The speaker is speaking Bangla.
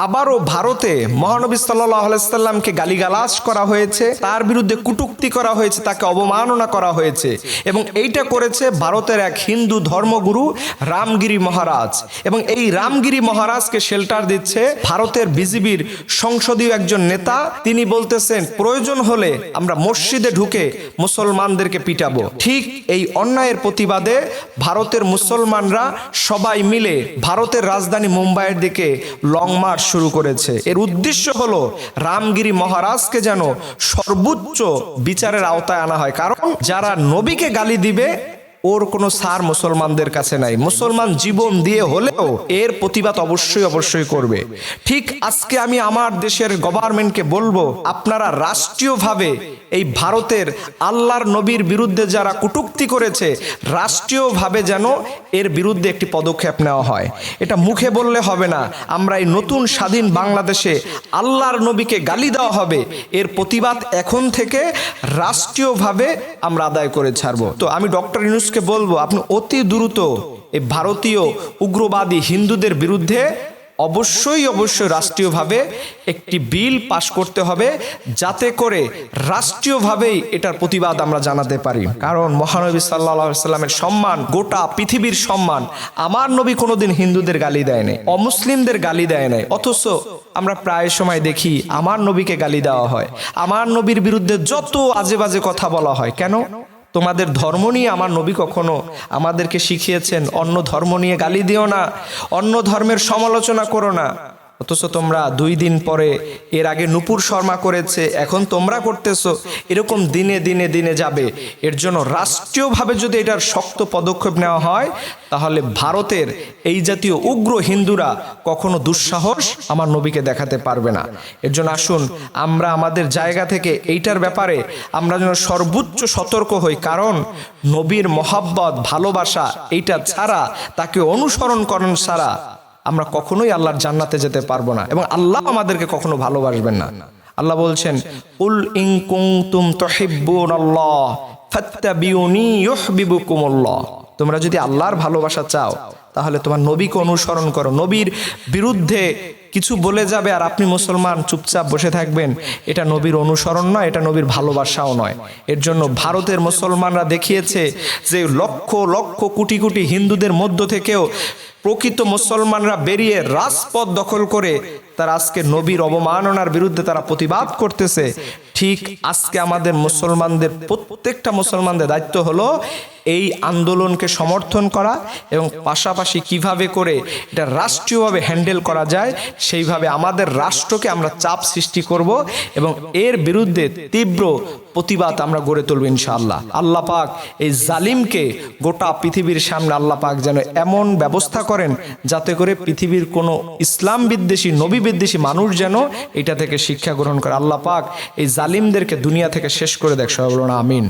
আবারও ভারতে মহানবী সাল্লাল্লাহু আলাইহি সাল্লামকে গালিগালাজ করা হয়েছে, তার বিরুদ্ধে কটূক্তি করা হয়েছে, তাকে অবমাননা করা হয়েছে এবং এইটা করেছে ভারতের এক হিন্দু ধর্মগুরু রামগিরি মহারাজ। এবং এই রামগিরি মহারাজকে শেল্টার দিচ্ছে ভারতের বিজেপির সংসদীয় একজন নেতা। তিনি বলতেছেন প্রয়োজন হলে আমরা মসজিদে ঢুকে মুসলমানদেরকে পিটাবো। ঠিক এই অন্যায়ের প্রতিবাদে ভারতের মুসলমানরা সবাই মিলে ভারতের রাজধানী মুম্বাইয়ের দিকে লং মার্চ শুরু করেছে। এর উদ্দেশ্য হলো রামগিরি মহারাজকে যেন সর্বোচ্চ বিচারের আওতায় আনা হয়, কারণ যারা নবীকে গালি দিবে ওর কোনো সার মুসলমানদের কাছে নাই। মুসলমান জীবন দিয়ে হলেও এর প্রতিবাদ অবশ্যই করবে। ঠিক আজকে আমি আমার দেশের গভর্নমেন্টকে বলবো, আপনারা রাষ্ট্রীয়ভাবে এই ভারতের আল্লাহর নবীর বিরুদ্ধে যারা কটূক্তি করেছে, রাষ্ট্রীয়ভাবে যেন এর বিরুদ্ধে একটি পদক্ষেপ নেওয়া হয়। এটা মুখে বললে হবে না, আমরা এই নতুন স্বাধীন বাংলাদেশে আল্লাহর নবীকে গালি দেওয়া হবে, এর প্রতিবাদ এখন থেকে রাষ্ট্রীয়ভাবে আমরা আদায় করে ছাড়বো। তো আমি ডক্টর ইউনূসকে বলবো, আপনি অতি দ্রুত এই ভারতীয় উগ্রবাদী হিন্দুদের বিরুদ্ধে অবশ্যই রাষ্ট্রীয়ভাবে একটি বিল পাশ করতে হবে, যাতে করে রাষ্ট্রীয়ভাবেই এটার প্রতিবাদ আমরা জানাতে পারি। কারণ মহানবী সাল্লাল্লাহু আলাইহি সাল্লামের সম্মান গোটা পৃথিবীর সম্মান। আমার নবী কোনোদিন হিন্দুদের গালি দেয় নাই, অমুসলিমদের গালি দেয় নাই, অথচ আমরা প্রায় সময় দেখি আমার নবীকে গালি দেওয়া হয়, আমার নবীর বিরুদ্ধে যত আজে বাজে কথা বলা হয়। কেন? তোমাদের ধর্ম নিয়ে আমার নবী কখনো আমাদেরকে শিখিয়েছেন অন্য ধর্ম নিয়ে গালি দিও না, অন্য ধর্মের সমালোচনা করো না। অথচ তোমরা 2 দিন পরে, এর আগে নূপুর শর্মা করেছে, এখন তোমরা করতেছো। এরকম দিনে যাবে। এর জন্য রাষ্ট্রীয়ভাবে যদি এটার শক্ত পদক্ষেপ নেওয়া হয়, তাহলে ভারতের এই জাতীয় উগ্র হিন্দুরা কখনো দুঃসাহস আমার নবীকে দেখাতে পারবে না। এর জন্য আসুন আমরা আমাদের জায়গা থেকে এইটার ব্যাপারে আমরা যেন সর্বোচ্চ সতর্ক হই, কারণ নবীর মহাব্বত ভালোবাসা এইটা ছাড়া, তাকে অনুসরণ করেন ছাড়া আমরা কখনোই আল্লাহর জান্নাতে যেতে পারবো না, এবং আল্লাহ আমাদেরকে কখনো ভালোবাসবেন না। আল্লাহ বলছেন, কুল ইন কুনতুম তুহিব্বুনাল্লাহ ফাত্তাবিউনি ইউহিব্বুকুমুল্লাহ। তোমরা যদি আল্লাহর ভালোবাসা চাও, তাহলে তোমার নবীকে অনুসরণ করো। নবীর বিরুদ্ধে কিছু বলে যাবে আর আপনি মুসলমান চুপচাপ বসে থাকবেন, এটা নবীর অনুসরণ নয়, এটা নবীর ভালোবাসাও নয়। এর জন্য ভারতের মুসলমানরা দেখিয়েছে যে লক্ষ লক্ষ কোটি কোটি হিন্দুদের মধ্য থেকেও প্রকৃত মুসলমানরা বেরিয়ে রাজপথ দখল করে তারা আজকে নবীর অবমাননার বিরুদ্ধে তারা প্রতিবাদ করতেছে। ঠিক আজকে আমাদের মুসলমানদের, প্রত্যেকটা মুসলমানদের দায়িত্ব হলো এই আন্দোলনকে সমর্থন করা এবং পাশাপাশি কিভাবে করে এটা রাষ্ট্রীয়ভাবে হ্যান্ডেল করা যায়, সেইভাবে আমাদের রাষ্ট্রকে আমরা চাপ সৃষ্টি করব এবং এর বিরুদ্ধে তীব্র প্রতিবাদ আমরা গড়ে তুলব ইনশাআল্লাহ। আল্লাহ পাক এই জালিমকে গোটা পৃথিবীর সামনে আল্লাহ পাক যেন এমন ব্যবস্থা করেন, যাতে করে পৃথিবীর কোনো ইসলাম বিদ্বেষী, নবী বিদ্বেষী মানুষ যেন এটা থেকে শিক্ষা গ্রহণ করে। আল্লাহ পাক এই জালিমদেরকে দুনিয়া থেকে শেষ করে দেখ। সবাই বলুন আমিন।